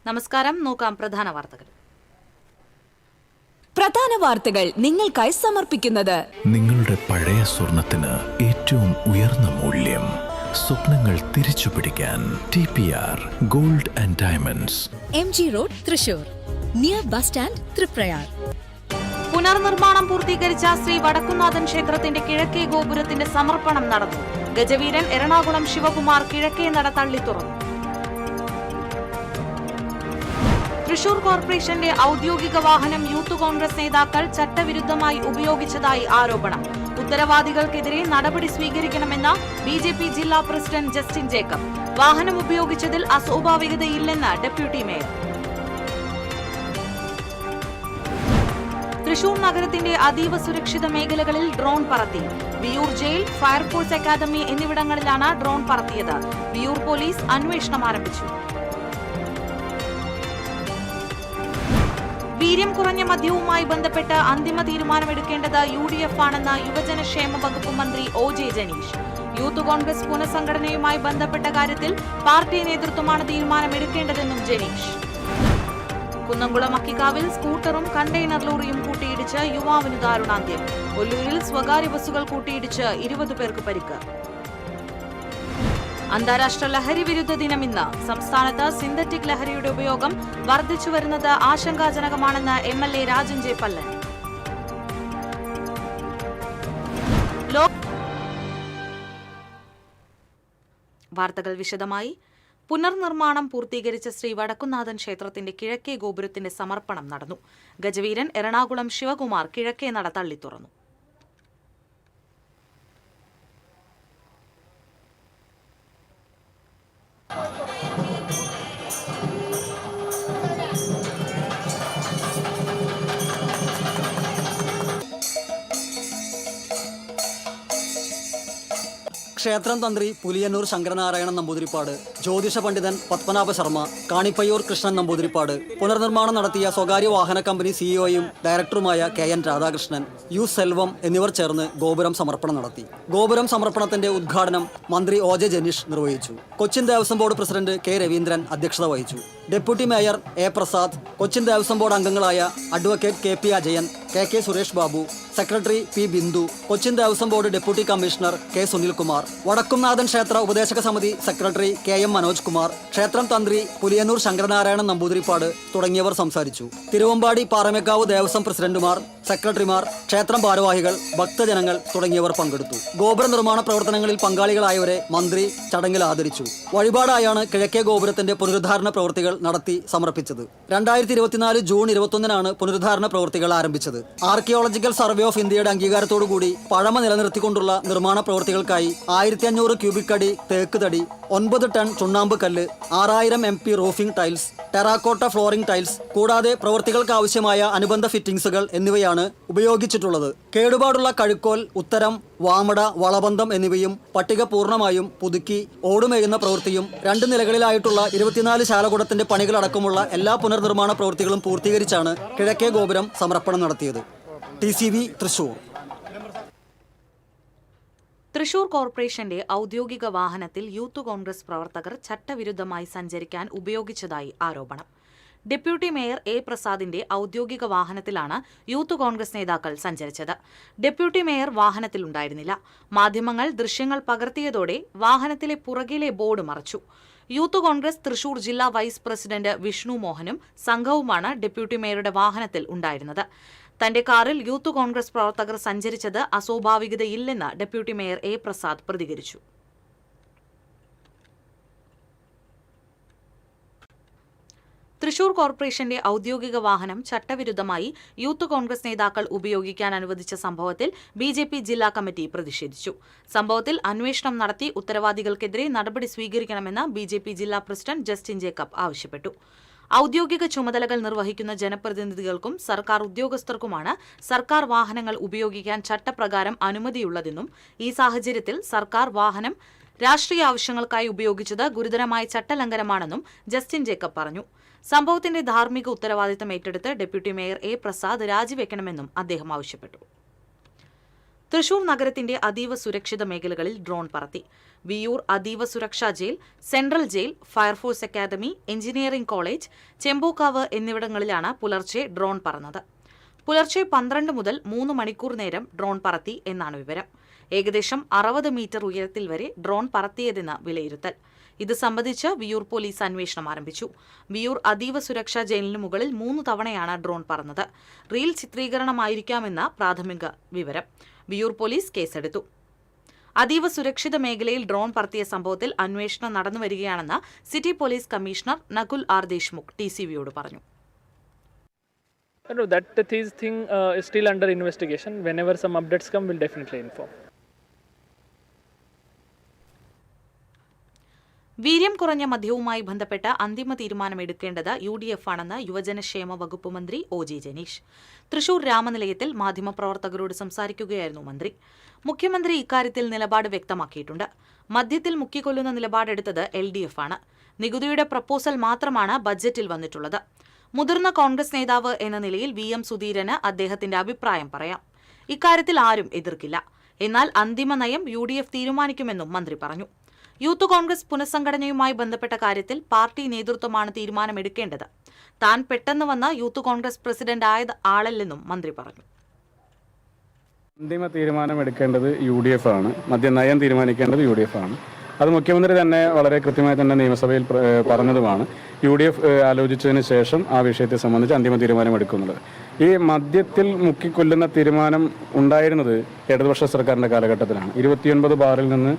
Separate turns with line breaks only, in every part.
നമസ്കാരം. നോക്കാം പ്രധാന വാർത്തകൾ.
പ്രധാന വാർത്തകൾ നിങ്ങൾക്കായി സമർപ്പിക്കുന്നത്
നിങ്ങളുടെ പഴയ സ്വർണത്തിന് ഏറ്റവും ഉയർന്ന മൂല്യം. സ്വപ്നങ്ങൾ തിരിച്ചു പിടിക്കാൻ TPR gold and diamonds,
MG road, Thrissur, near bus stand, Triprayar.
പുനർനിർമ്മാണം പൂർത്തീകരിച്ച ശ്രീ വടക്കുംനാഥൻ ക്ഷേത്രത്തിന്റെ കിഴക്കേ ഗോപുരത്തിന്റെ സമർപ്പണം നടന്നു. ഗജവീരൻ എറണാകുളം ശിവകുമാർ കിഴക്കേ നട തള്ളി തുറന്നു. തൃശൂർ കോർപ്പറേഷന്റെ ഔദ്യോഗിക വാഹനം യൂത്ത് കോൺഗ്രസ് നേതാക്കൾ ചട്ടവിരുദ്ധമായി ഉപയോഗിച്ചതായി ആരോപണം. ഉത്തരവാദികൾക്കെതിരെ നടപടി സ്വീകരിക്കണമെന്ന BJP ജില്ലാ പ്രസിഡന്റ് ജസ്റ്റിൻ ജേക്കബ്. വാഹനം ഉപയോഗിച്ചതിൽ അസ്വാഭാവികതയില്ലെന്ന് ഡെപ്യൂട്ടി മേയർ. തൃശൂർ നഗരത്തിന്റെ അതീവ സുരക്ഷിത മേഖലകളിൽ ഡ്രോൺ പറത്തി. വിയൂർ ജയിൽ, ഫയർഫോഴ്സ് അക്കാദമി എന്നിവിടങ്ങളിലാണ് ഡ്രോൺ പറത്തിയത്. വിയൂർ പോലീസ് അന്വേഷണം ആരംഭിച്ചു. വീര്യം കുറഞ്ഞ മദ്യവുമായി ബന്ധപ്പെട്ട് അന്തിമ തീരുമാനമെടുക്കേണ്ടത് UDF ആണെന്ന് യുവജനക്ഷേമ വകുപ്പ് മന്ത്രി OJ ജനീഷ്. യൂത്ത് കോൺഗ്രസ് പുനഃസംഘടനയുമായി ബന്ധപ്പെട്ട കാര്യത്തിൽ പാർട്ടി നേതൃത്വമാണ് തീരുമാനമെടുക്കേണ്ടതെന്നും ജനീഷ്. കുന്നംകുളം അക്കിക്കാവിൽ സ്കൂട്ടറും കണ്ടെയ്നർ ലോറിയും കൂട്ടിയിടിച്ച് യുവാവിന് ദാരുണാന്ത്യം. ഒല്ലൂരിൽ സ്വകാര്യ ബസ്സുകൾ കൂട്ടിയിടിച്ച് 20 പേർക്ക് പരിക്ക്. അന്താരാഷ്ട്ര ലഹരി വിരുദ്ധ ദിനം ഇന്ന്. സംസ്ഥാനത്ത് സിന്തറ്റിക് ലഹരിയുടെ ഉപയോഗം വർദ്ധിച്ചുവരുന്നത് ആശങ്കാജനകമാണെന്ന് MLA രാജൻ ജെ പല്ലൻ. വാർത്തകൾ വിശദമായി. പുനർനിർമ്മാണം പൂർത്തീകരിച്ച ശ്രീ വടക്കുംനാഥൻ ക്ഷേത്രത്തിന്റെ കിഴക്കേ ഗോപുരത്തിന്റെ സമർപ്പണം നടന്നു. ഗജവീരൻ എറണാകുളം ശിവകുമാർ കിഴക്കേ നട തള്ളി തുറന്നു.
ക്ഷേത്രം തന്ത്രി പുലിയന്നൂർ ശങ്കരനാരായണൻ നമ്പൂതിരിപ്പാട്, ജ്യോതിഷ പണ്ഡിതൻ പത്മനാഭ ശർമ്മ, കാണിപ്പയ്യൂർ കൃഷ്ണൻ നമ്പൂതിരിപ്പാട്, പുനർനിർമ്മാണം നടത്തിയ സ്വകാര്യ വാഹന കമ്പനി CEOയും ഡയറക്ടറുമായ KN രാധാകൃഷ്ണൻ, U സെൽവം എന്നിവർ ചേർന്ന് ഗോപുരം സമർപ്പണം നടത്തി. ഗോപുരം സമർപ്പണത്തിന്റെ ഉദ്ഘാടനം മന്ത്രി OJ ജനീഷ് നിർവഹിച്ചു. Cochin Devaswom board president K Raveendran അധ്യക്ഷത വഹിച്ചു. Deputy mayor A Prasad, Cochin Devaswom board അംഗങ്ങളായ advocate KP Ajayan, KK Suresh Babu, secretary P Bindu, Cochin Devaswom board deputy commissioner K Sunilkumar, Vadakkumnathan ക്ഷേത്ര ഉപദേശക സമിതി സെക്രട്ടറി KM മനോജ് കുമാർ, ക്ഷേത്രം തന്ത്രി പുലിയന്നൂർ ശങ്കരനാരായണൻ നമ്പൂതിരിപ്പാട് തുടങ്ങിയവർ സംസാരിച്ചു. തിരുവമ്പാടി പാറമേക്കാവ് ദേവസ്വം പ്രസിഡന്റുമാർ, സെക്രട്ടറിമാർ, ക്ഷേത്രം ഭാരവാഹികൾ, ഭക്തജനങ്ങൾ തുടങ്ങിയവർ പങ്കെടുത്തു. ഗോപുര നിർമ്മാണ പ്രവർത്തനങ്ങളിൽ പങ്കാളികളായവരെ മന്ത്രി ചടങ്ങിൽ ആദരിച്ചു. വഴിപാടായാണ് കിഴക്കേ ഗോപുരത്തിന്റെ പുനരുദ്ധാരണ പ്രവൃത്തികൾ നടത്തി സമർപ്പിച്ചത്. 2024 ജൂൺ 21 പുനരുദ്ധാരണ പ്രവൃത്തികൾ ആരംഭിച്ചത്. ആർക്കിയോളജിക്കൽ സർവേ ഓഫ് ഇന്ത്യയുടെ അംഗീകാരത്തോടുകൂടി പഴമ നിലനിർത്തിക്കൊണ്ടുള്ള നിർമ്മാണ പ്രവൃത്തികൾക്കായി 1500 ക്യൂബിക് അടി തേക്ക് തടി, 9 ടൺ ചുണ്ണാമ്പ് കല്ല്, 6000 MP roofing tiles, terracotta flooring tiles കൂടാതെ പ്രവൃത്തികൾക്ക് ആവശ്യമായ അനുബന്ധ ഫിറ്റിംഗ്സുകൾ എന്നിവയാണ് ഉപയോഗിച്ചിട്ടുള്ളത്. കേടുപാടുള്ള കഴുക്കോൽ, ഉത്തരം, വാമട, വളബന്ധം എന്നിവയും പട്ടിക പൂർണ്ണമായും പുതുക്കി ഓടുമേയുന്ന പ്രവൃത്തിയും 2 നിലകളിലായിട്ടുള്ള 24 ശാലകുടത്തിന്റെ പണികളടക്കമുള്ള എല്ലാ പുനർനിർമ്മാണ പ്രവൃത്തികളും പൂർത്തീകരിച്ചാണ് കിഴക്കേ ഗോപുരം സമർപ്പണം നടത്തിയത്. TCV തൃശൂർ.
തൃശൂർ കോർപ്പറേഷന്റെ ഔദ്യോഗിക വാഹനത്തിൽ യൂത്ത് കോൺഗ്രസ് പ്രവർത്തകർ ചട്ടവിരുദ്ധമായി സഞ്ചരിക്കാൻ ഉപയോഗിച്ചതായി ആരോപണം. ഡെപ്യൂട്ടി മേയർ A പ്രസാദിന്റെ ഔദ്യോഗിക വാഹനത്തിലാണ് യൂത്ത് കോൺഗ്രസ് നേതാക്കൾ സഞ്ചരിച്ചത്. ഡെപ്യൂട്ടി മേയർ വാഹനത്തിലുണ്ടായിരുന്നില്ല. മാധ്യമങ്ങൾ ദൃശ്യങ്ങൾ പകർത്തിയതോടെ വാഹനത്തിലെ പുറകിലെ ബോർഡ് മറച്ചു. യൂത്ത് കോൺഗ്രസ് തൃശൂർ ജില്ലാ വൈസ് പ്രസിഡന്റ് വിഷ്ണു മോഹനും സംഘവുമാണ് ഡെപ്യൂട്ടി മേയറുടെ വാഹനത്തിൽ ഉണ്ടായിരുന്നത്. തന്റെ കാറിൽ യൂത്ത് കോൺഗ്രസ് പ്രവർത്തകർ സഞ്ചരിച്ചത് അസ്വാഭാവികതയില്ലെന്ന് ഡെപ്യൂട്ടി മേയർ A പ്രസാദ് പ്രതികരിച്ചു. തൃശൂർ കോർപ്പറേഷന്റെ ഔദ്യോഗിക വാഹനം ചട്ടവിരുദ്ധമായി യൂത്ത് കോൺഗ്രസ് നേതാക്കൾ ഉപയോഗിക്കാൻ അനുവദിച്ച സംഭവത്തിൽ BJP ജില്ലാ കമ്മിറ്റി പ്രതിഷേധിച്ചു. സംഭവത്തിൽ അന്വേഷണം നടത്തി ഉത്തരവാദികൾക്കെതിരെ നടപടി സ്വീകരിക്കണമെന്ന് BJP ജില്ലാ പ്രസിഡന്റ് ജസ്റ്റിൻ ജേക്കബ് ആവശ്യപ്പെട്ടു. ഔദ്യോഗിക ചുമതലകൾ നിർവഹിക്കുന്ന ജനപ്രതിനിധികൾക്കും സർക്കാർ ഉദ്യോഗസ്ഥർക്കുമാണ് സർക്കാർ വാഹനങ്ങൾ ഉപയോഗിക്കാൻ ചട്ടപ്രകാരം അനുമതിയുള്ളതെന്നും ഈ സാഹചര്യത്തിൽ സർക്കാർ വാഹനം രാഷ്ട്രീയ ആവശ്യങ്ങൾക്കായി ഉപയോഗിച്ചത് ഗുരുതരമായ ചട്ടലംഘനമാണെന്നും ജസ്റ്റിൻ ജേക്കബ് പറഞ്ഞു. സംഭവത്തിന്റെ ധാർമ്മിക ഉത്തരവാദിത്തം ഏറ്റെടുത്ത് ഡെപ്യൂട്ടി മേയർ A പ്രസാദ് രാജിവെക്കണമെന്നും അദ്ദേഹം ആവശ്യപ്പെട്ടു. തൃശൂർ നഗരത്തിന്റെ അതീവ സുരക്ഷിത മേഖലകളിൽ ഡ്രോൺ പറത്തി. വിയൂർ അതീവ സുരക്ഷാ jail, central jail, fire force academy, engineering college, Chembukkavu എന്നിവിടങ്ങളിലാണ് പുലർച്ചെ ഡ്രോൺ പറന്നത്. പുലർച്ചെ 12 മുതൽ 3 മണിക്കൂർ നേരം ഡ്രോൺ പറത്തി എന്നാണ് വിവരം. ഏകദേശം 60 മീറ്റർ ഉയരത്തിൽ വരെ ഡ്രോൺ പറത്തിയതെന്ന് വിലയിരുത്തൽ. ഇത് സംബന്ധിച്ച് വിയൂർ പോലീസ് അന്വേഷണം ആരംഭിച്ചു. വിയൂർ അതീവ സുരക്ഷാ ജയിലിന് മുകളിൽ 3 തവണയാണ് ഡ്രോൺ പറന്നത്. റീൽ ചിത്രീകരണമായിരിക്കാമെന്ന പ്രാഥമിക വിവരം. വിയൂർ പോലീസ് കേസെടുത്തു. അതീവ സുരക്ഷിത മേഖലയിൽ ഡ്രോൺ പറത്തിയ സംഭവത്തിൽ അന്വേഷണം നടന്നുവരികയാണെന്ന് city police commissioner Nakul R Deshmukh TCVയോട് പറഞ്ഞു.
No, that thing is still under investigation. Whenever some updates come, we'll definitely inform.
വീര്യം കുറഞ്ഞ മദ്യവുമായി ബന്ധപ്പെട്ട അന്തിമ തീരുമാനമെടുക്കേണ്ടത് UDF ആണെന്ന് യുവജനക്ഷേമ വകുപ്പ് മന്ത്രി OG ജനീഷ്. തൃശൂർ രാമനിലയത്തിൽ മാധ്യമപ്രവർത്തകരോട് സംസാരിക്കുകയായിരുന്നു മന്ത്രി. മുഖ്യമന്ത്രി ഇക്കാര്യത്തിൽ നിലപാട് വ്യക്തമാക്കിയിട്ടുണ്ട്. മദ്യത്തിൽ മുക്കിക്കൊല്ലുന്ന നിലപാടെടുത്തത് LDF ആണ്. നികുതിയുടെ പ്രപ്പോസൽ മാത്രമാണ് ബജറ്റിൽ വന്നിട്ടുള്ളത്. മുതിർന്ന കോൺഗ്രസ് നേതാവ് എന്ന നിലയിൽ VM സുധീരന് അദ്ദേഹത്തിന്റെ അഭിപ്രായം പറയാം. ഇക്കാര്യത്തിൽ ആരും എതിർക്കില്ല. എന്നാൽ അന്തിമ നയം UDF തീരുമാനിക്കുമെന്നും മന്ത്രി പറഞ്ഞു. യൂത്ത് കോൺഗ്രസ് പുനഃസംഘടനയുമായി ബന്ധപ്പെട്ട കാര്യത്തിൽ പാർട്ടി നേതൃത്വമാണ് തീരുമാനമെടുക്കേണ്ടത്. താൻ പെട്ടെന്ന് വന്ന യൂത്ത് കോൺഗ്രസ് പ്രസിഡന്റ് ആയ ആളല്ലെന്നും മന്ത്രി പറഞ്ഞു.
അന്തിമ തീരുമാനമെടുക്കേണ്ടത് UDF ആണ്. മദ്യനയം തീരുമാനിക്കേണ്ടത് UDF ആണ്. അത് മുഖ്യമന്ത്രി തന്നെ വളരെ കൃത്യമായി തന്നെ നിയമസഭയിൽ പറഞ്ഞതുമാണ്. UDF ആലോചിച്ചതിന് ശേഷം ആ വിഷയത്തെ സംബന്ധിച്ച് അന്തിമ തീരുമാനമെടുക്കുന്നത്. ഈ മദ്യത്തിൽ മുക്കിക്കൊല്ലുന്ന തീരുമാനം ഉണ്ടായിരുന്നത് ഇടതുപക്ഷ സർക്കാരിൻ്റെ കാലഘട്ടത്തിലാണ്. 29 ബാറിൽ നിന്ന്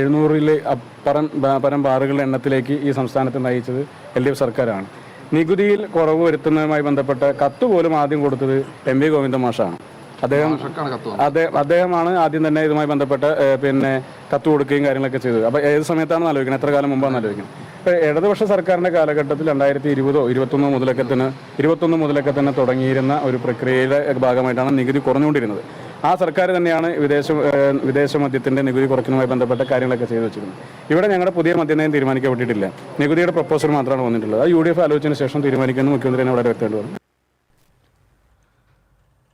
700 പരം ബാറുകളുടെ എണ്ണത്തിലേക്ക് ഈ സംസ്ഥാനത്തെ നയിച്ചത് LDF സർക്കാരാണ്. നികുതിയിൽ കുറവ് വരുത്തുന്നതുമായി ബന്ധപ്പെട്ട കത്ത് പോലും ആദ്യം കൊടുത്തത് MV ഗോവിന്ദ മാഷാണ്. അദ്ദേഹമാണ് ആദ്യം തന്നെ ഇതുമായി ബന്ധപ്പെട്ട് കത്ത് കൊടുക്കുകയും കാര്യങ്ങളൊക്കെ ചെയ്തത്. അപ്പോൾ ഏത് സമയത്താണെന്ന് ആലോചിക്കണം, എത്ര കാലം മുമ്പാണെന്ന് ആലോചിക്കണം. ഇപ്പോൾ ഇടതുപക്ഷ സർക്കാരിൻ്റെ കാലഘട്ടത്തിൽ 2021 മുതലൊക്കെ തന്നെ തുടങ്ങിയിരുന്ന ഒരു പ്രക്രിയയുടെ ഭാഗമായിട്ടാണ് നികുതി കുറഞ്ഞുകൊണ്ടിരുന്നത്. ആ സർക്കാർ തന്നെയാണ് വിദേശ മദ്യത്തിൻ്റെ നികുതി കുറയ്ക്കുന്നതുമായി ബന്ധപ്പെട്ട കാര്യങ്ങളൊക്കെ ചെയ്തു വെച്ചിരുന്നത്. ഇവിടെ ഞങ്ങളുടെ പുതിയ മദ്യനയം തീരുമാനിക്കപ്പെട്ടിട്ടില്ല. നികുതിയുടെ പ്രപ്പോസൽ മാത്രമാണ് വന്നിട്ടുള്ളത്. അത് UDF ആലോചിച്ചതിന് ശേഷം തീരുമാനിക്കുമെന്ന് മുഖ്യമന്ത്രി തന്നെ വളരെ വ്യക്തമായിട്ട് പറഞ്ഞു.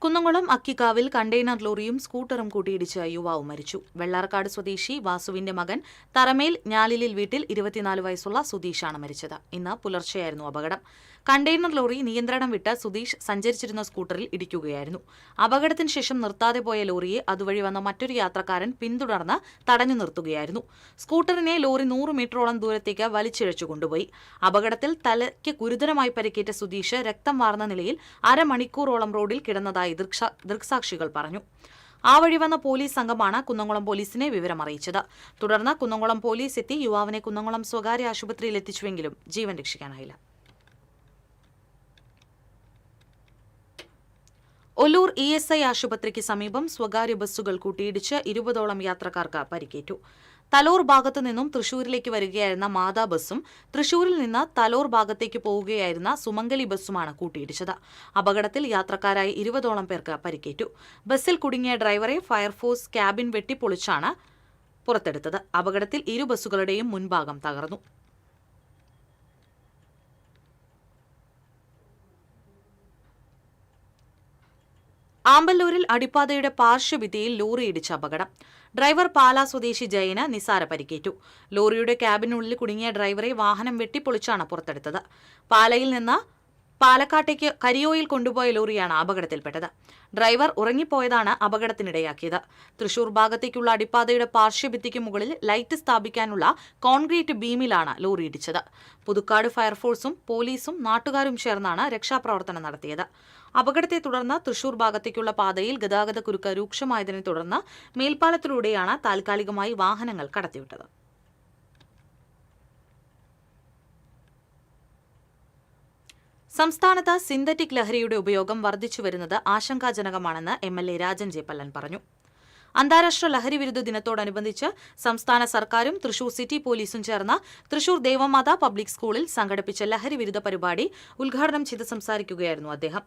കുന്നംകുളം അക്കിക്കാവിൽ കണ്ടെയ്നർ ലോറിയും സ്കൂട്ടറും കൂട്ടിയിടിച്ച് യുവാവ് മരിച്ചു. വെള്ളാർക്കാട് സ്വദേശി വാസുവിന്റെ മകൻ തറമേൽ ഞാലിലിൽ വീട്ടിൽ 24 വയസ്സുള്ള സുധീഷാണ് മരിച്ചത്. ഇന്ന് പുലർച്ചെയായിരുന്നു അപകടം. കണ്ടെയ്നർ ലോറി നിയന്ത്രണം വിട്ട് സുധീഷ് സഞ്ചരിച്ചിരുന്ന സ്കൂട്ടറിൽ ഇടിക്കുകയായിരുന്നു. അപകടത്തിന് ശേഷം നിർത്താതെ പോയ ലോറിയെ അതുവഴി വന്ന മറ്റൊരു യാത്രക്കാരൻ പിന്തുടർന്ന് തടഞ്ഞു നിർത്തുകയായിരുന്നു. സ്കൂട്ടറിനെ ലോറി 100 മീറ്ററോളം ദൂരത്തേക്ക് വലിച്ചിഴച്ചു കൊണ്ടുപോയി. അപകടത്തിൽ തലയ്ക്ക് ഗുരുതരമായി പരിക്കേറ്റ സുധീഷ് രക്തം വാർന്ന നിലയിൽ അരമണിക്കൂറോളം റോഡിൽ കിടന്നതായി ദൃക്സാക്ഷികൾ പറഞ്ഞു. ആ വഴി വന്ന പോലീസ് സംഘമാണ് കുന്നംകുളം പോലീസിനെ വിവരമറിയിച്ചത്. തുടർന്ന് കുന്നംകുളം പോലീസ് എത്തി യുവാവിനെ കുന്നംകുളം സ്വകാര്യ ആശുപത്രിയിൽ എത്തിച്ചുവെങ്കിലും ജീവൻ രക്ഷിക്കാനായില്ല. ഒല്ലൂർ ESI ആശുപത്രിക്ക് സമീപം സ്വകാര്യ ബസ്സുകൾ കൂട്ടിയിടിച്ച് 20ഓളം യാത്രക്കാർക്ക് പരിക്കേറ്റു. തലോർ ഭാഗത്തു നിന്നും തൃശൂരിലേക്ക് വരികയായിരുന്ന മാതാ ബസ്സും തൃശൂരിൽ നിന്ന് തലോർ ഭാഗത്തേക്ക് പോവുകയായിരുന്ന സുമംഗലി ബസ്സുമാണ് കൂട്ടിയിടിച്ചത്. അപകടത്തിൽ യാത്രക്കാരായി 20ഓളം പേർക്ക് പരിക്കേറ്റു. ബസ്സിൽ കുടുങ്ങിയ ഡ്രൈവറെ ഫയർഫോഴ്സ് ക്യാബിൻ വെട്ടിപ്പൊളിച്ചാണ് പുറത്തെടുത്തത്. അപകടത്തിൽ 2 ബസ്സുകളുടെയും മുൻഭാഗം തകർന്നു. ആമ്പല്ലൂരിൽ അടിപ്പാതയുടെ പാർശ്വഭിത്തിയിൽ ലോറി ഇടിച്ച അപകടം. ഡ്രൈവർ പാലാ സ്വദേശി ജയന് നിസാര പരിക്കേറ്റു. ലോറിയുടെ ക്യാബിനുള്ളിൽ കുടുങ്ങിയ ഡ്രൈവറെ വാഹനം വെട്ടിപ്പൊളിച്ചാണ് പുറത്തെടുത്തത്. പാലയിൽ നിന്ന് പാലക്കാട്ടേക്ക് കരിയോയിൽ കൊണ്ടുപോയ ലോറിയാണ് അപകടത്തിൽപ്പെട്ടത്. ഡ്രൈവർ ഉറങ്ങിപ്പോയതാണ് അപകടത്തിനിടയാക്കിയത്. തൃശൂർ ഭാഗത്തേക്കുള്ള അടിപ്പാതയുടെ പാർശ്വഭിത്തിക്ക് മുകളിൽ ലൈറ്റ് സ്ഥാപിക്കാനുള്ള കോൺക്രീറ്റ് ബീമിലാണ് ലോറി ഇടിച്ചത്. പുതുക്കാട് ഫയർഫോഴ്സും പോലീസും നാട്ടുകാരും ചേർന്നാണ് രക്ഷാപ്രവർത്തനം നടത്തിയത്. അപകടത്തെ തുടർന്ന് തൃശൂർ ഭാഗത്തേക്കുള്ള പാതയിൽ ഗതാഗതക്കുരുക്ക് രൂക്ഷമായതിനെ തുടർന്ന് മേൽപ്പാലത്തിലൂടെയാണ് താൽക്കാലികമായി വാഹനങ്ങൾ കടത്തിവിട്ടത്. സംസ്ഥാനത്ത് സിന്തറ്റിക് ലഹരിയുടെ ഉപയോഗം വർദ്ധിച്ചുവരുന്നത് ആശങ്കാജനകമാണെന്ന് MLA രാജൻ ജെ പല്ലൻ പറഞ്ഞു. അന്താരാഷ്ട്ര ലഹരിവിരുദ്ധ ദിനത്തോടനുബന്ധിച്ച് സംസ്ഥാന സർക്കാരും തൃശൂർ സിറ്റി പോലീസും ചേർന്ന് തൃശൂർ ദേവമാതാ പബ്ലിക് സ്കൂളിൽ സംഘടിപ്പിച്ച ലഹരിവിരുദ്ധ പരിപാടി ഉദ്ഘാടനം ചെയ്ത് സംസാരിക്കുകയായിരുന്നു അദ്ദേഹം.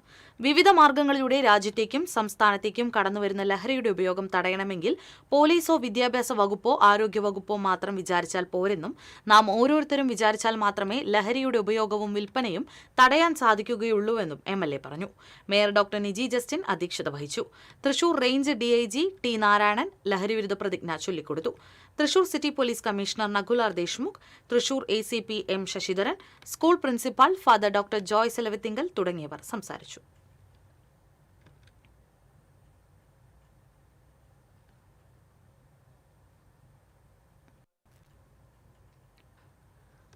വിവിധ മാർഗങ്ങളിലൂടെ രാജ്യത്തേക്കും സംസ്ഥാനത്തേക്കും കടന്നുവരുന്ന ലഹരിയുടെ ഉപയോഗം തടയണമെങ്കിൽ പോലീസോ വിദ്യാഭ്യാസ വകുപ്പോ ആരോഗ്യവകുപ്പോ മാത്രം വിചാരിച്ചാൽ പോരെന്നും നാം ഓരോരുത്തരും വിചാരിച്ചാൽ മാത്രമേ ലഹരിയുടെ ഉപയോഗവും വിൽപ്പനയും തടയാൻ സാധിക്കുകയുള്ളൂവെന്നും MLA പറഞ്ഞു. മേയർ ഡോക്ടർ നിജി ജസ്റ്റിൻ അധ്യക്ഷത വഹിച്ചു. Thrissur range DIG T Narayanan ലഹരിവിരുദ്ധ പ്രതിജ്ഞ ചൊല്ലിക്കൊടുത്തു. Thrissur city police commissioner Nakul R Deshmukh, Thrissur ACP M Sasidharan, school principal father doctor Joyce Elavathingal തുടങ്ങിയവർ സംസാരിച്ചു.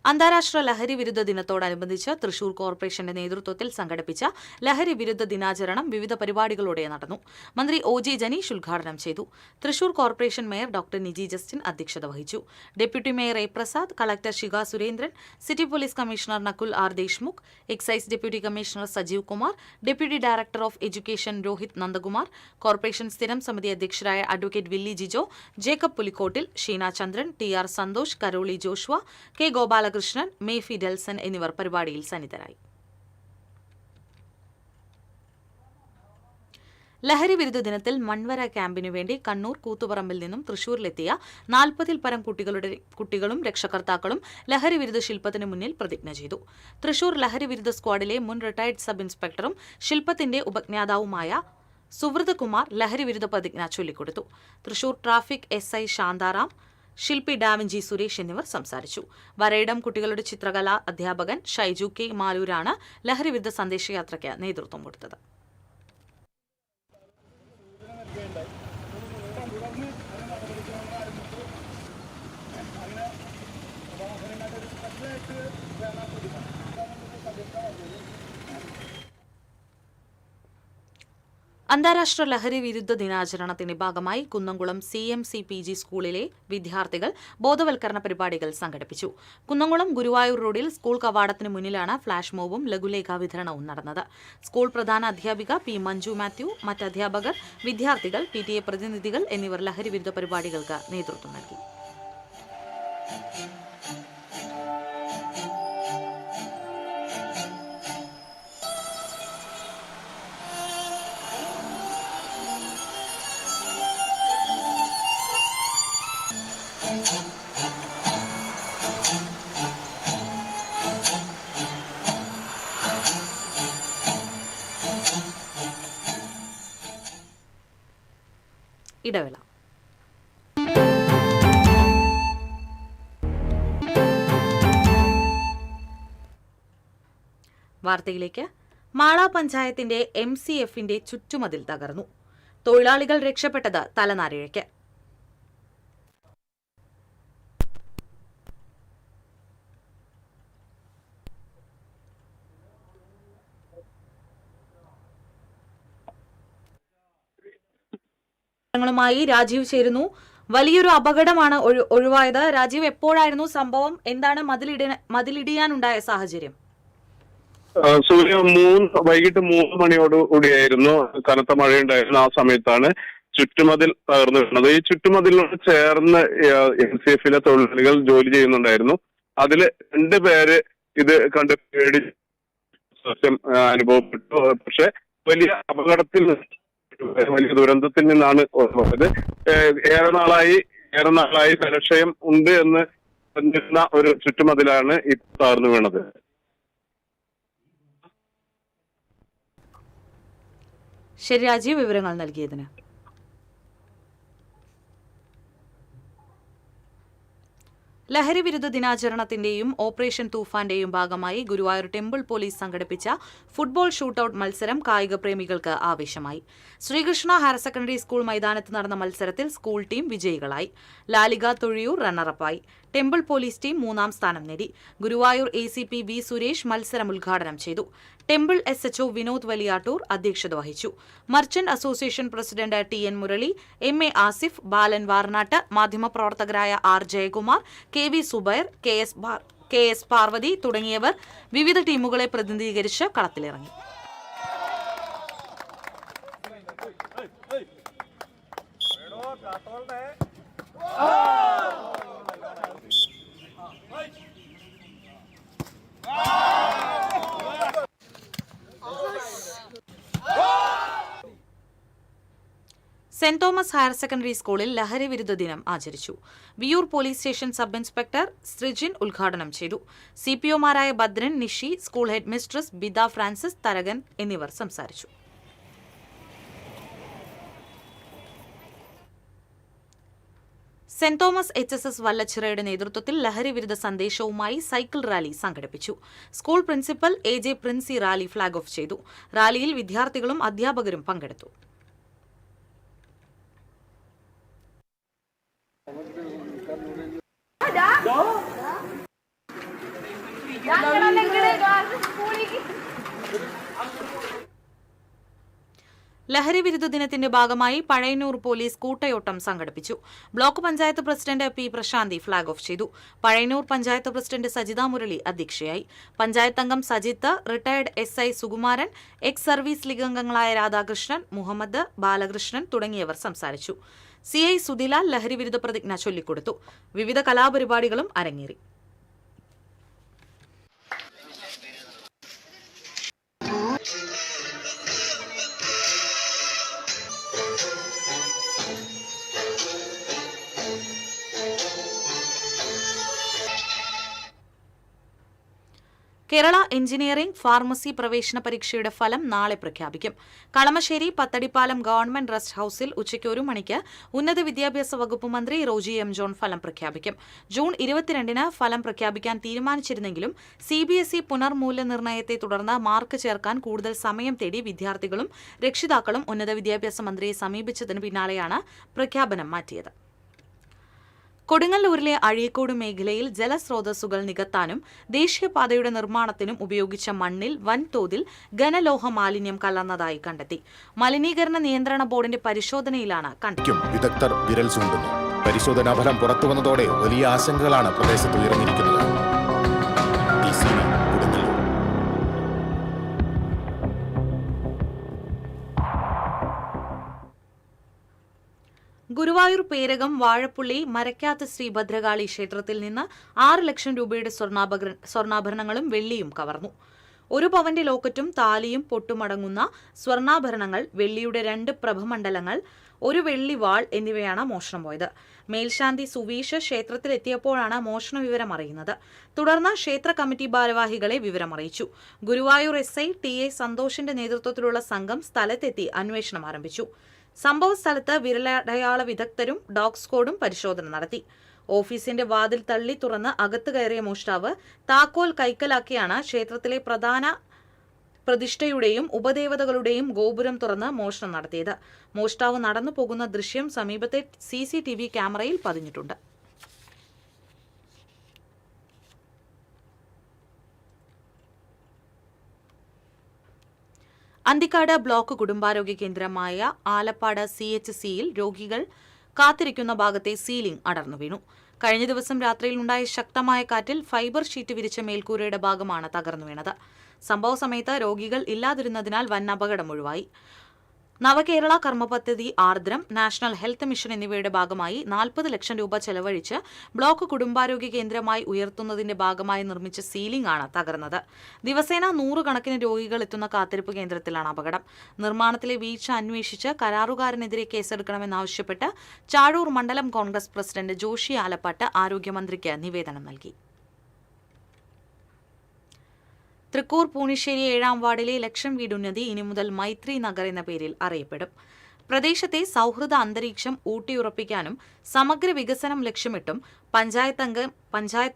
അന്താരാഷ്ട്ര ലഹരി വിരുദ്ധ ദിനത്തോടനുബന്ധിച്ച് തൃശൂർ കോർപ്പറേഷന്റെ നേതൃത്വത്തിൽ സംഘടിപ്പിച്ച ലഹരി വിരുദ്ധ ദിനാചരണം വിവിധ പരിപാടികളോടെ നടന്നു. മന്ത്രി OG ജനീഷ് ഉദ്ഘാടനം ചെയ്തു. Thrissur corporation mayor doctor Niji Justin അധ്യക്ഷത വഹിച്ചു. Deputy mayor A Prasad, collector Shikha Surendran, city police commissioner Nakul R Deshmukh, excise deputy commissioner Sajeev Kumar, deputy director of education Rohith Nandakumar, corporation സ്ഥിരം സമിതി അധ്യക്ഷരായ advocate Willy Jijo, Jacob Pulikkottil, Sheena Chandran, TR Santhosh, Caroly Joshua, K Gopalakrishnan, മേഫി ഡെൽസൺ എന്നിവർ പരിപാടിയിൽ സന്നിധരായി. ലഹരി വിരുദ്ധ ദിനത്തിൽ മൺവര ക്യാമ്പിനു വേണ്ടി കണ്ണൂർ കൂത്തുപറമ്പിൽ നിന്നും തൃശൂരിലെത്തിയ 40-ൽ പരം കുട്ടികളും രക്ഷകർത്താക്കളും ലഹരി വിരുദ്ധ ശില്പത്തിന് മുന്നിൽ പ്രതിജ്ഞ ചെയ്തു. തൃശൂർ ലഹരി വിരുദ്ധ സ്ക്വാഡിലെ മുൻ റിട്ടയർഡ് സബ് ഇൻസ്പെക്ടറും ശില്പത്തിന്റെ ഉപജ്ഞാതാവുമായ സുവൃത് കുമാർ ലഹരി വിരുദ്ധ പ്രതിജ്ഞ ചൊല്ലിക്കൊടുത്തു. തൃശൂർ ട്രാഫിക് SI ശാന്താറാം, ശില്പി ഡാവിഞ്ചി സുരേഷ് എന്നിവർ സംസാരിച്ചു. വരയിടം കുട്ടികളുടെ ചിത്രകലാ അധ്യാപകൻ ഷൈജു K മാലൂരാണ് ലഹരിവിരുദ്ധ സന്ദേശയാത്രയ്ക്ക് നേതൃത്വം കൊടുത്തത്. അന്താരാഷ്ട്ര ലഹരി വിരുദ്ധ ദിനാചരണത്തിന്റെ ഭാഗമായി കുന്നംകുളം CMC PG സ്കൂളിലെ വിദ്യാർത്ഥികൾ ബോധവൽക്കരണ പരിപാടികൾ സംഘടിപ്പിച്ചു. കുന്നംകുളം ഗുരുവായൂർ റോഡിൽ സ്കൂൾ കവാടത്തിന് മുന്നിലാണ് ഫ്ളാഷ് മോബും ലഘുലേഖ വിതരണവും നടന്നത്. സ്കൂൾ പ്രധാന അധ്യാപിക P മഞ്ജു മാത്യു, മറ്റ് അധ്യാപകർ, വിദ്യാർത്ഥികൾ, PTA പ്രതിനിധികൾ എന്നിവർ ലഹരി വിരുദ്ധ പരിപാടികൾക്ക് നേതൃത്വം നൽകി. ഇടവേള. വാർത്തയിലേക്ക്. മാള പഞ്ചായത്തിന്റെ MCFന്റെ ചുറ്റുമതിൽ തകർന്നു. തൊഴിലാളികൾ രക്ഷപ്പെട്ടത് തലനാരിഴയ്ക്ക്. മായി രാജീവ് ചേരുന്നു. വലിയൊരു അപകടമാണ് ഒഴിവായത്. രാജീവ്, എപ്പോഴായിരുന്നു സംഭവം? എന്താണ് മതിലിടിയാനുണ്ടായ സാഹചര്യം?
വൈകിട്ട് 3 മണിയോടുകൂടിയായിരുന്നു കനത്ത മഴയുണ്ടായിരുന്നു. ആ സമയത്താണ് ചുറ്റുമതിൽ തകർന്നു വീണത്. ഈ ചുറ്റുമതിലിനോട് ചേർന്ന് MCFലെ തൊഴിലാളികൾ ജോലി ചെയ്യുന്നുണ്ടായിരുന്നു. അതിൽ 2 പേര് ഇത് കണ്ട് പേടി അനുഭവപ്പെട്ടു. പക്ഷെ വലിയ അപകടത്തിൽ വലിയ ദുരന്തത്തിൽ നിന്നാണ് പോയത്. ഏറെ നാളായി ബലക്ഷയം ഉണ്ട് എന്ന് പറഞ്ഞിരുന്ന ഒരു ചുറ്റുമതിലാണ് ഈ തകർന്നു വീണത്.
ശരി രാജീവ്, വിവരങ്ങൾ നൽകിയതിന്. ലഹരി വിരുദ്ധ ദിനാചരണത്തിന്റെയും ഓപ്പറേഷൻ തൂഫാന്റെയും ഭാഗമായി ഗുരുവായൂർ ടെമ്പിൾ പോലീസ് സംഘടിപ്പിച്ച ഫുട്ബോൾ ഷൂട്ടൌട്ട് മത്സരം കായിക പ്രേമികൾക്ക് ആവേശമായി. ശ്രീകൃഷ്ണ ഹയർ സെക്കൻഡറി സ്കൂൾ മൈതാനത്ത് നടന്ന മത്സരത്തിൽ സ്കൂൾ ടീം വിജയികളായി. ലാലിക തൊഴിയൂർ റണ്ണറപ്പായി. ടെമ്പിൾ പോലീസ് ടീം 3ാം സ്ഥാനം നേടി. ഗുരുവായൂർ ACP V സുരേഷ് മത്സരം ഉദ്ഘാടനം ചെയ്തു. ടെമ്പിൾ SHO വിനോദ് വലിയാട്ടൂർ അധ്യക്ഷത വഹിച്ചു. Merchant association president TN Murali, MA Asif, Balan Varnattu, മാധ്യമപ്രവർത്തകരായ R Jayakumar, KV Zubair, KS Parvathy തുടങ്ങിയവർ വിവിധ ടീമുകളെ പ്രതിനിധീകരിച്ച് കളത്തിലിറങ്ങി. സെന്റ് തോമസ് ഹയർ സെക്കൻഡറി സ്കൂളിൽ ലഹരി വിരുദ്ധ ദിനം ആചരിച്ചു. Viyyur police station sub inspector Srijin ഉദ്ഘാടനം ചെയ്തു. സിപിഒമാരായ Bhadran, Nishi, school headmistress Bida Francis, Tharakan എന്നിവർ സംസാരിച്ചു. സെന്റ് തോമസ് HSS വല്ലച്ചിറയുടെ നേതൃത്വത്തിൽ ലഹരി വിരുദ്ധ സന്ദേശവുമായി സൈക്കിൾ റാലി സംഘടിപ്പിച്ചു. School principal AJ Princy rally flag off ചെയ്തു. റാലിയിൽ വിദ്യാർത്ഥികളും അധ്യാപകരും പങ്കെടുത്തു. ലഹരി വിരുദ്ധ ദിനത്തിന്റെ ഭാഗമായി പഴയന്നൂർ പോലീസ് കൂട്ടയോട്ടം സംഘടിപ്പിച്ചു. Block panchayat president P. പ്രശാന്തി ഫ്ളാഗ് ഓഫ് ചെയ്തു. പഴയന്നൂർ പഞ്ചായത്ത് പ്രസിഡന്റ് സജിത മുരളി അധ്യക്ഷയായി. പഞ്ചായത്ത് അംഗം Sajith, retired SI Sukumaran, ex service league അംഗങ്ങളായ രാധാകൃഷ്ണൻ, മുഹമ്മദ്, ബാലകൃഷ്ണൻ തുടങ്ങിയവർ സംസാരിച്ചു. CI സുധിലാൽ ലഹരി വിരുദ്ധ പ്രതിജ്ഞ ചൊല്ലിക്കൊടുത്തു. വിവിധ കലാപരിപാടികളും അരങ്ങേറി. കേരള എഞ്ചിനീയറിംഗ് ഫാർമസി പ്രവേശന പരീക്ഷയുടെ ഫലം നാളെ പ്രഖ്യാപിക്കും. കളമശ്ശേരി പത്തടിപ്പാലം ഗവൺമെന്റ് റെസ്റ്റ് ഹൌസിൽ ഉച്ചയ്ക്ക് 1 മണിക്ക് ഉന്നത വിദ്യാഭ്യാസ വകുപ്പ് മന്ത്രി റോജി M. ജോൺ ഫലം പ്രഖ്യാപിക്കും. ജൂൺ 22-ന് ഫലം പ്രഖ്യാപിക്കാൻ തീരുമാനിച്ചിരുന്നെങ്കിലും CBSE പുനർമൂല്യനിർണ്ണയത്തെ തുടർന്ന് മാർക്ക് ചേർക്കാൻ കൂടുതൽ സമയം തേടി വിദ്യാർത്ഥികളും രക്ഷിതാക്കളും ഉന്നത വിദ്യാഭ്യാസ മന്ത്രിയെ സമീപിച്ചതിന് പിന്നാലെയാണ് പ്രഖ്യാപനം മാറ്റിയത്. കൊടുങ്ങല്ലൂരിലെ അഴീക്കോട് മേഖലയിൽ ജലസ്രോതസ്സുകൾ നികത്താനും ദേശീയപാതയുടെ നിർമ്മാണത്തിനും ഉപയോഗിച്ച മണ്ണിൽ വൻതോതിൽ ഘനലോഹ മാലിന്യം കലർന്നതായി കണ്ടെത്തി. മലിനീകരണ നിയന്ത്രണ ബോർഡിന്റെ പരിശോധനയിലാണ് കണ്ടെത്തിയത്.
വിദഗ്ധർ വിരൽ ചൂണ്ടുന്നു. പരിശോധനാ ഫലം പുറത്തുവന്നതോടെ വലിയ ആശങ്കകളാണ് പ്രദേശത്ത് ഉയർന്നിരിക്കുന്നത്. ഗുരുവായൂർ പേരകം വാഴപ്പുള്ളി മരക്കാത്ത് ശ്രീ ഭദ്രകാളി ക്ഷേത്രത്തിൽ നിന്ന് 6 ലക്ഷം രൂപയുടെ സ്വർണ്ണാഭരണങ്ങളും വെള്ളിയും കവർന്നു. 1 പവന്റെ ലോക്കറ്റും താലിയും പൊട്ടുമടങ്ങുന്ന സ്വർണ്ണാഭരണങ്ങൾ, വെള്ളിയുടെ 2 പ്രഭമണ്ഡലങ്ങൾ, 1 വെള്ളി വാൾ എന്നിവയാണ് മോഷണം പോയത്. മേൽശാന്തി സുവീഷ് ക്ഷേത്രത്തിലെത്തിയപ്പോഴാണ് മോഷണ വിവരം അറിയുന്നത്. തുടർന്ന് ക്ഷേത്ര കമ്മിറ്റി ഭാരവാഹികളെ വിവരമറിയിച്ചു. ഗുരുവായൂർ SI TA സന്തോഷിന്റെ നേതൃത്വത്തിലുള്ള സംഘം സ്ഥലത്തെത്തി അന്വേഷണം ആരംഭിച്ചു. സംഭവ സ്ഥലത്ത് വിരലടയാള വിദഗ്ധരും ഡോഗ് സ്ക്വാഡും പരിശോധന നടത്തി. ഓഫീസിന്റെ വാതിൽ തള്ളി തുറന്ന് അകത്ത് കയറിയ മോഷ്ടാവ് താക്കോൽ കൈക്കലാക്കിയാണ് ക്ഷേത്രത്തിലെ പ്രധാന പ്രതിഷ്ഠയുടെയും ഉപദേവതകളുടെയും ഗോപുരം തുറന്ന് മോഷണം നടത്തിയത്. മോഷ്ടാവ് നടന്നു പോകുന്ന ദൃശ്യം സമീപത്തെ CCTV ക്യാമറയിൽ പതിഞ്ഞിട്ടുണ്ട്. അന്തിക്കാട് ബ്ലോക്ക് കുടുംബാരോഗ്യ കേന്ദ്രമായ ആലപ്പാട് CHCയിൽ രോഗികൾ കാത്തിരിക്കുന്ന ഭാഗത്തെ സീലിംഗ് അടർന്നു വീണു. കഴിഞ്ഞ ദിവസം രാത്രിയിൽ ഉണ്ടായ ശക്തമായ കാറ്റിൽ ഫൈബർ ഷീറ്റ് വിരിച്ച മേൽക്കൂരയുടെ ഭാഗമാണ് തകർന്നു വീണത്. സംഭവ സമയത്ത് രോഗികൾ ഇല്ലാതിരുന്നതിനാൽ വൻ അപകടം ഒഴിവായി. നവകേരള കർമ്മപദ്ധതി, ആർദ്രം, നാഷണൽ ഹെൽത്ത് മിഷൻ എന്നിവയുടെ ഭാഗമായി 40 ലക്ഷം രൂപ ചെലവഴിച്ച് ബ്ലോക്ക് കുടുംബാരോഗ്യ കേന്ദ്രമായി ഉയർത്തുന്നതിന്റെ ഭാഗമായി നിർമ്മിച്ച സീലിംഗ് ആണ് തകർന്നത്. ദിവസേന 100 കണക്കിന് രോഗികൾ എത്തുന്ന കാത്തിരിപ്പ് കേന്ദ്രത്തിലാണ് അപകടം. നിർമ്മാണത്തിലെ വീഴ്ച അന്വേഷിച്ച് കരാറുകാരനെതിരെ കേസെടുക്കണമെന്നാവശ്യപ്പെട്ട് ചാഴൂർ മണ്ഡലം കോൺഗ്രസ് പ്രസിഡന്റ് ജോഷി ആലപ്പാട്ട് ആരോഗ്യമന്ത്രിക്ക് നിവേദനം നൽകി. തൃക്കൂർ പൂണിശ്ശേരി 7-ാം വാർഡിലെ ലക്ഷം വീടുന്നതി ഇനി മുതൽ മൈത്രി നഗർ എന്ന പേരിൽ അറിയപ്പെടും. പ്രദേശത്തെ സൗഹൃദ അന്തരീക്ഷം ഊട്ടിയുറപ്പിക്കാനും സമഗ്ര വികസനം ലക്ഷ്യമിട്ടും പഞ്ചായത്ത്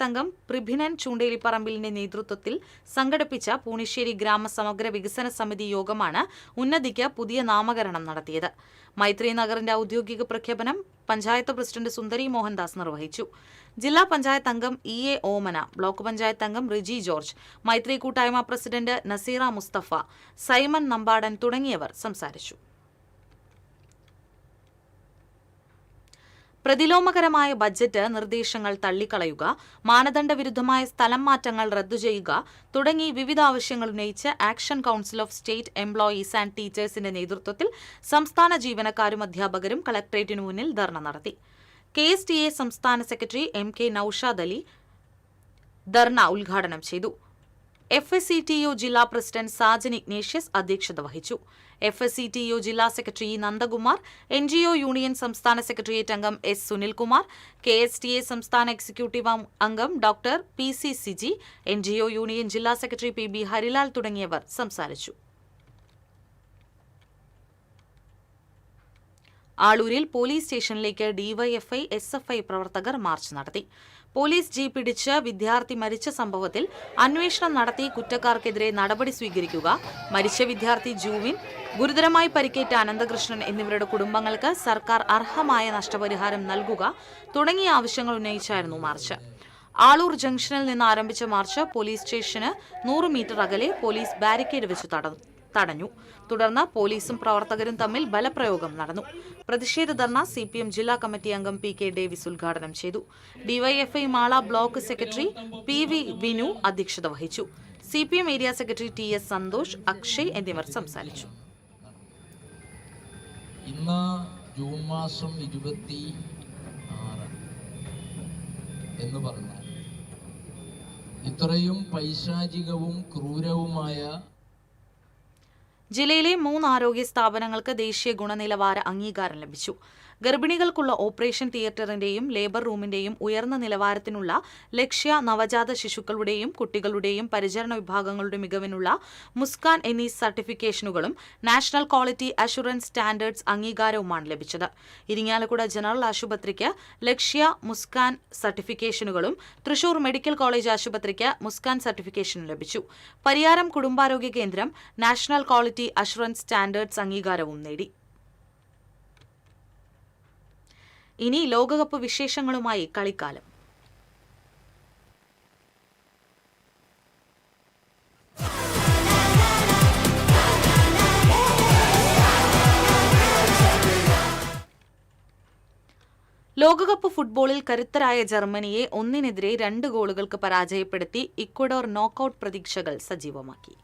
അംഗം പ്രിഭിനൻ ചൂണ്ടേലിപ്പറമ്പിലിന്റെ നേതൃത്വത്തിൽ സംഘടിപ്പിച്ച പൂണിശ്ശേരി ഗ്രാമസമഗ്ര വികസന സമിതി യോഗമാണ് ഉന്നതിക്ക് പുതിയ നാമകരണം നടത്തിയത്. മൈത്രി നഗറിന്റെ ഔദ്യോഗിക പ്രഖ്യാപനം പഞ്ചായത്ത് പ്രസിഡന്റ് സുന്ദരി മോഹൻദാസ് നിർവഹിച്ചു. ജില്ലാ പഞ്ചായത്ത് അംഗം EA ഓമന, ബ്ലോക്ക് പഞ്ചായത്ത് അംഗം റിജി ജോർജ്, മൈത്രി കൂട്ടായ്മ പ്രസിഡന്റ് നസീറ മുസ്തഫ, സൈമൺ നമ്പാടൻ തുടങ്ങിയവർ സംസാരിച്ചു.
പ്രതിലോമകരമായ ബജറ്റ് നിർദ്ദേശങ്ങൾ തള്ളിക്കളയുക, മാനദണ്ഡവിരുദ്ധമായ സ്ഥലം മാറ്റങ്ങൾ റദ്ദു ചെയ്യുക തുടങ്ങി വിവിധ ആവശ്യങ്ങൾ ഉന്നയിച്ച് action council of state employees and ടീച്ചേഴ്സിന്റെ നേതൃത്വത്തിൽ സംസ്ഥാന ജീവനക്കാരും അധ്യാപകരും കളക്ടറേറ്റിനു മുന്നിൽ ധർണ നടത്തി. KSTA സംസ്ഥാന സെക്രട്ടറി MK നൌഷാദ് അലി ധർണ ഉദ്ഘാടനം ചെയ്തു. FSCTU ജില്ലാ പ്രസിഡന്റ് സാജൻ ഇഗ്നേഷ്യസ് അധ്യക്ഷത വഹിച്ചു. FSCTU ജില്ലാ സെക്രട്ടറി നന്ദകുമാർ, NGO യൂണിയൻ സംസ്ഥാന സെക്രട്ടേറിയറ്റ് അംഗം S. സുനിൽകുമാർ, KSTA സംസ്ഥാന എക്സിക്യൂട്ടീവ് അംഗം doctor PC Siji, NGO union ജില്ലാ സെക്രട്ടറി PB ഹരിലാൽ തുടങ്ങിയവർ സംസാരിച്ചു. ആളൂരിൽ പോലീസ് സ്റ്റേഷനിലേക്ക് DYFI SFI പ്രവർത്തകർ മാർച്ച് നടത്തി. പോലീസ് ജീപ്പ് ഇടിച്ച് വിദ്യാർത്ഥി മരിച്ച സംഭവത്തിൽ അന്വേഷണം നടത്തി കുറ്റക്കാർക്കെതിരെ നടപടി സ്വീകരിക്കുക, മരിച്ച വിദ്യാർത്ഥി ജൂവിൻ, ഗുരുതരമായി പരിക്കേറ്റ അനന്തകൃഷ്ണൻ എന്നിവരുടെ കുടുംബങ്ങൾക്ക് സർക്കാർ അർഹമായ നഷ്ടപരിഹാരം നൽകുക തുടങ്ങിയ ആവശ്യങ്ങൾ ഉന്നയിച്ചായിരുന്നു മാർച്ച്. ആളൂർ ജംഗ്ഷനിൽ നിന്ന് ആരംഭിച്ച മാർച്ച് പോലീസ് സ്റ്റേഷന് 100 മീറ്റർ അകലെ പോലീസ് ബാരിക്കേഡ് വെച്ച് തടഞ്ഞു. തുടർന്ന് പോലീസും പ്രവർത്തകരും തമ്മിൽ ബലപ്രയോഗം നടന്നു. പ്രതിഷേധ ധർണ CPM ജില്ലാ കമ്മിറ്റി അംഗം PK ഡേവിസ് ഉദ്ഘാടനം ചെയ്തു. DYFI Mala block secretary PV Vinu അധ്യക്ഷത വഹിച്ചു. CPM area secretary TS Santhosh, Akshay എന്നിവർ സംസാരിച്ചു.
ഇന്ന് ജൂൺ മാസം 26 എന്ന് പറഞ്ഞാൽ ഇത്രയും പൈശാചികവും ക്രൂരവുമായ
ജില്ലയിലെ 3 ആരോഗ്യ സ്ഥാപനങ്ങൾക്ക് ദേശീയ ഗുണനിലവാര അംഗീകാരം ലഭിച്ചു. ഗർഭിണികൾക്കുള്ള ഓപ്പറേഷൻ തിയേറ്ററിന്റെയും ലേബർ റൂമിന്റെയും ഉയർന്ന നിലവാരത്തിനുള്ള ലക്ഷ്യ നവജാത ശിശുക്കളുടെയും കുട്ടികളുടെയും പരിചരണ വിഭാഗങ്ങളുടെ മികവിനുള്ള മുസ്കാൻ എന്നീ സർട്ടിഫിക്കേഷനുകളും നാഷണൽ ക്വാളിറ്റി അഷുറൻസ് സ്റ്റാൻഡേർഡ്സ് അംഗീകാരവുമാണ് ലഭിച്ചത്. ഇരിങ്ങാലക്കുട ജനറൽ ആശുപത്രിക്ക് ലക്ഷ്യ മുസ്കാൻ സർട്ടിഫിക്കേഷനുകളും തൃശൂർ മെഡിക്കൽ കോളേജ് ആശുപത്രിക്ക് മുസ്കാൻ സർട്ടിഫിക്കേഷനും ലഭിച്ചു. പരിയാരം കുടുംബാരോഗ്യ കേന്ദ്രം നാഷണൽ ക്വാളിറ്റി അഷുറൻസ് സ്റ്റാൻഡേർഡ്സ് അംഗീകാരവും നേടി. ഇനി ലോകകപ്പ് വിശേഷങ്ങളുമായി കളിക്കാലം. ലോകകപ്പ് ഫുട്ബോളിൽ കരുത്തരായ ജർമ്മനിയെ 1-നെതിരെ 2 ഗോളുകൾക്ക് പരാജയപ്പെടുത്തി ഇക്വഡോർ നോക്കൌട്ട് പ്രതീക്ഷകൾ സജീവമാക്കി.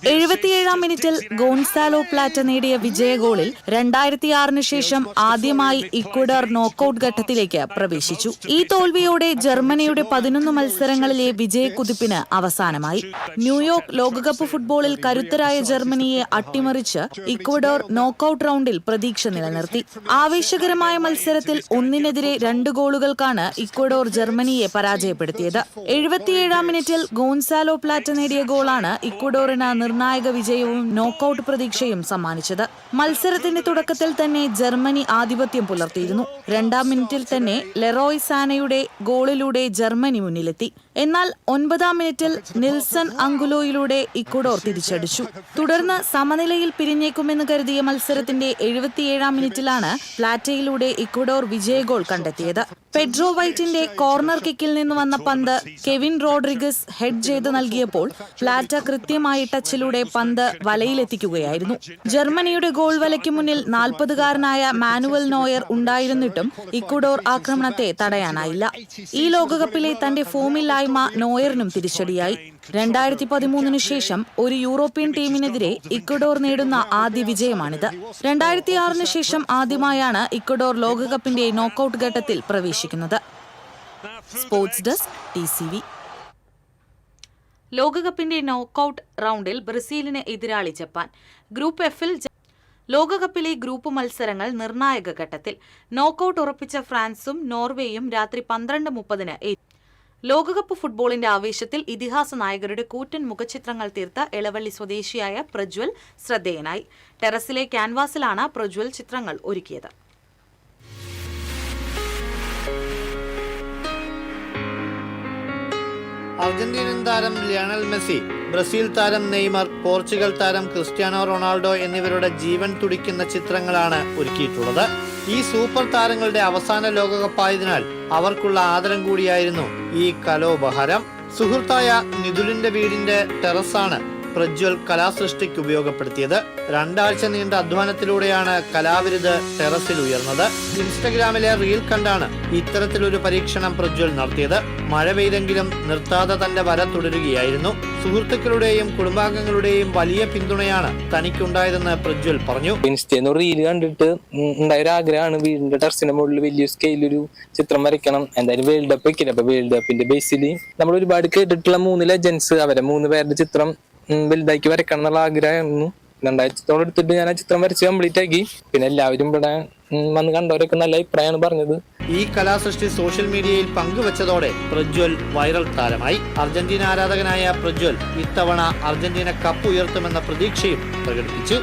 77-ാം മിനിറ്റിൽ ഗോൺസാലോ പ്ലാറ്റ നേടിയ വിജയ ഗോളിൽ 2006-ന് ശേഷം ആദ്യമായി ഇക്വഡോർ നോക്കൌട്ട് ഘട്ടത്തിലേക്ക് പ്രവേശിച്ചു. ഈ തോൽവിയോടെ ജർമ്മനിയുടെ 11 മത്സരങ്ങളിലെ വിജയക്കുതിപ്പിന് അവസാനമായി. ന്യൂയോർക്ക് ലോകകപ്പ് ഫുട്ബോളിൽ കരുത്തരായ ജർമ്മനിയെ അട്ടിമറിച്ച് ഇക്വഡോർ നോക്കൌട്ട് റൗണ്ടിൽ പ്രതീക്ഷ നിലനിർത്തി. ആവേശകരമായ മത്സരത്തിൽ 1-നെതിരെ 2 ഗോളുകൾക്കാണ് ഇക്വഡോർ ജർമ്മനിയെ പരാജയപ്പെടുത്തിയത്. 77-ാം മിനിറ്റിൽ ഗോൺസാലോ പ്ലാറ്റ നേടിയ ഗോളാണ് ഇക്വഡോറിന് നിർണായക വിജയവും നോക്കൌട്ട് പ്രതീക്ഷയും സമ്മാനിച്ചത്. മത്സരത്തിന്റെ തുടക്കത്തിൽ തന്നെ ജർമ്മനി ആധിപത്യം പുലർത്തിയിരുന്നു. 2-ാം മിനിറ്റിൽ തന്നെ ലെറോയ് സാനയുടെ ഗോളിലൂടെ ജർമ്മനി മുന്നിലെത്തി. എന്നാൽ 9-ാം മിനിറ്റിൽ നിൽസൺ അങ്കുലോയിലൂടെ ഇക്വഡോർ തിരിച്ചടിച്ചു. തുടർന്ന് സമനിലയിൽ പിരിഞ്ഞേക്കുമെന്ന് കരുതിയ മത്സരത്തിന്റെ 77-ാം മിനിറ്റിലാണ് പ്ലാറ്റയിലൂടെ ഇക്വഡോർ വിജയ ഗോൾ കണ്ടെത്തിയത്. പെഡ്രോ വൈറ്റിന്റെ കോർണർ കിക്കിൽ നിന്ന് വന്ന പന്ത് കെവിൻ റോഡ്രിഗസ് ഹെഡ് ചെയ്ത് നൽകിയപ്പോൾ പ്ലാറ്റ കൃത്യമായി ടച്ചിലൂടെ പന്ത് വലയിലെത്തിക്കുകയായിരുന്നു. ജർമ്മനിയുടെ ഗോൾ വലയ്ക്ക് മുന്നിൽ 40-കാരനായ മാനുവൽ നോയർ ഉണ്ടായിരുന്നിട്ടും ഇക്വഡോർ ആക്രമണത്തെ തടയാനായില്ല. ഈ ലോകകപ്പിലെ തന്റെ ഫോമില്ലായ്മ നോയറിനും തിരിച്ചടിയായി. 2013-ന് ശേഷം ഒരു യൂറോപ്യൻ ടീമിനെതിരെ ഇക്വഡോർ നേടുന്ന ആദ്യ വിജയമാണിത്. 2006-ന് ശേഷം ആദ്യമായാണ് ഇക്വഡോർ ലോകകപ്പിന്റെ നോക്കൌട്ട് ഘട്ടത്തിൽ പ്രവേശിക്കുന്നത്. Sports desk TCV.
ലോകകപ്പിന്റെ നോക്കൌട്ട് റൗണ്ടിൽ ബ്രസീലിന് എതിരാളി ജപ്പാൻ. ഗ്രൂപ്പ് Fൽ ലോകകപ്പിലെ ഗ്രൂപ്പ് മത്സരങ്ങൾ നിർണായക ഘട്ടത്തിൽ. നോക്കൌട്ട് ഉറപ്പിച്ച ഫ്രാൻസും നോർവേയും രാത്രി 12:30-ന് ലോകകപ്പ് ഫുട്ബോളിന്റെ ആവേശത്തിൽ ഇതിഹാസ നായകരുടെ കൂറ്റൻ മുഖചിത്രങ്ങൾ തീർത്ത എളവള്ളി സ്വദേശിയായ പ്രജ്വൽ ശ്രദ്ധേയനായി. ടെറസിലെ ക്യാൻവാസിലാണ് പ്രജ്വൽ ചിത്രങ്ങൾ ഒരുക്കിയത്.
അർജന്റീനൻ താരം ലയണൽ മെസ്സി, ബ്രസീൽ താരം നെയ്മർ, പോർച്ചുഗൽ താരം ക്രിസ്ത്യാനോ റൊണാൾഡോ എന്നിവരുടെ ജീവൻ തുടിക്കുന്ന ചിത്രങ്ങളാണ് ഒരുക്കിയിട്ടുള്ളത്. ഈ സൂപ്പർ താരങ്ങളുടെ അവസാന ലോകകപ്പായതിനാൽ അവർക്കുള്ള ആദരം കൂടിയായിരുന്നു ഈ കലോപഹാരം. സുഹൃത്തായ നിതുലിന്റെ വീടിന്റെ ടെറസാണ് പ്രജ്വൽ കലാസൃഷ്ടിക്ക് ഉപയോഗപ്പെടുത്തിയത്. 2 ആഴ്ച നീണ്ട അധ്വാനത്തിലൂടെയാണ് കലാവിരുത് ടെറസിൽ ഉയർന്നത്. ഇൻസ്റ്റഗ്രാമിലെ റീൽ കണ്ടാണ് ഇത്തരത്തിലൊരു പരീക്ഷണം പ്രജ്വൽ നടത്തിയത്. മഴ പെയ്തെങ്കിലും നിർത്താതെ തന്റെ വര തുടരുകയായിരുന്നു. സുഹൃത്തുക്കളുടെയും കുടുംബാംഗങ്ങളുടെയും വലിയ പിന്തുണയാണ് തനിക്കുണ്ടായതെന്ന് പ്രജ്വൽ പറഞ്ഞു.
ഇൻസ്റ്റയിൽ റീൽ കണ്ടിട്ട് ഉണ്ടായൊരു ആഗ്രഹമാണ് വീടിന്റെ ടെറസിന്റെ മുകളിൽ വലിയ സ്കെയിലൊരു ചിത്രം വരയ്ക്കണം. എന്തായാലും വേൾഡ് കപ്പ് വെക്കില്ല. അപ്പൊ വേൾഡ് കപ്പിന്റെ ബേസിൽ നമ്മൾ ഒരുപാട് കേട്ടിട്ടുള്ള 3 ലെജൻസ്, അവരെ 3 പേരുടെ ചിത്രം വലുതാക്കി വരയ്ക്കണം എന്നുള്ള ആഗ്രഹമായിരുന്നു. 2 ചിത്രം എടുത്തിട്ട് ഞാൻ ആ ചിത്രം വരച്ച് കംപ്ലീറ്റ് ആക്കി. പിന്നെ എല്ലാവരും ഇവിടെ വന്ന് കണ്ടവരൊക്കെ നല്ല അഭിപ്രായമാണ് പറഞ്ഞത്.
ഈ കലാസൃഷ്ടി സോഷ്യൽ മീഡിയയിൽ പങ്കുവച്ചതോടെ പ്രജ്വൽ വൈറൽ താരമായി. അർജന്റീന ആരാധകനായ പ്രജ്വൽ ഇത്തവണ അർജന്റീന കപ്പ് ഉയർത്തുമെന്ന പ്രതീക്ഷയും പ്രകടിപ്പിച്ചു.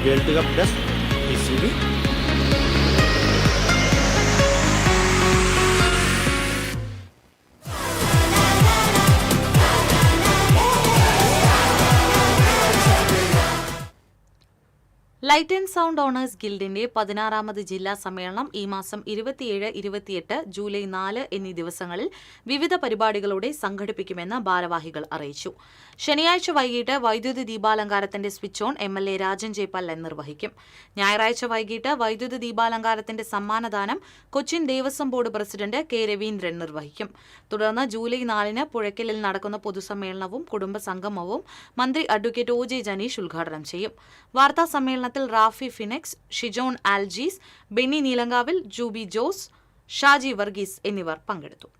World cup desk ECB.
Light and sound owners ഗിൽഡിന്റെ 16ാമത് ജില്ലാ സമ്മേളനം ഈ മാസം 27, 28, ജൂലൈ 4 എന്നീ ദിവസങ്ങളിൽ വിവിധ പരിപാടികളോടെ സംഘടിപ്പിക്കുമെന്ന് ഭാരവാഹികൾ അറിയിച്ചു. ശനിയാഴ്ച വൈകിട്ട് വൈദ്യുതി ദീപാലങ്കാരത്തിന്റെ switch on MLA Rajan J Pallan നിർവഹിക്കും. ഞായറാഴ്ച വൈകിട്ട് വൈദ്യുതി ദീപാലങ്കാരത്തിന്റെ സമ്മാനദാനം Cochin Devaswom board president K. Raveendran നിർവഹിക്കും. തുടർന്ന് ജൂലൈ 4 പുഴയ്ക്കലിൽ നടക്കുന്ന പൊതുസമ്മേളനവും കുടുംബസംഗമവും മന്ത്രി അഡ്വക്കേറ്റ് OJ ജനീഷ് ഉദ്ഘാടനം ചെയ്യും. വാർത്താ സമ്മേളനത്തിൽ റാഫി ഫിനെക്സ്, ഷിജോൺ ആൽജീസ്, ബെന്നി നീലങ്കാവിൽ, ജൂബി ജോസ്, ഷാജി വർഗീസ് എന്നിവർ പങ്കെടുത്തു.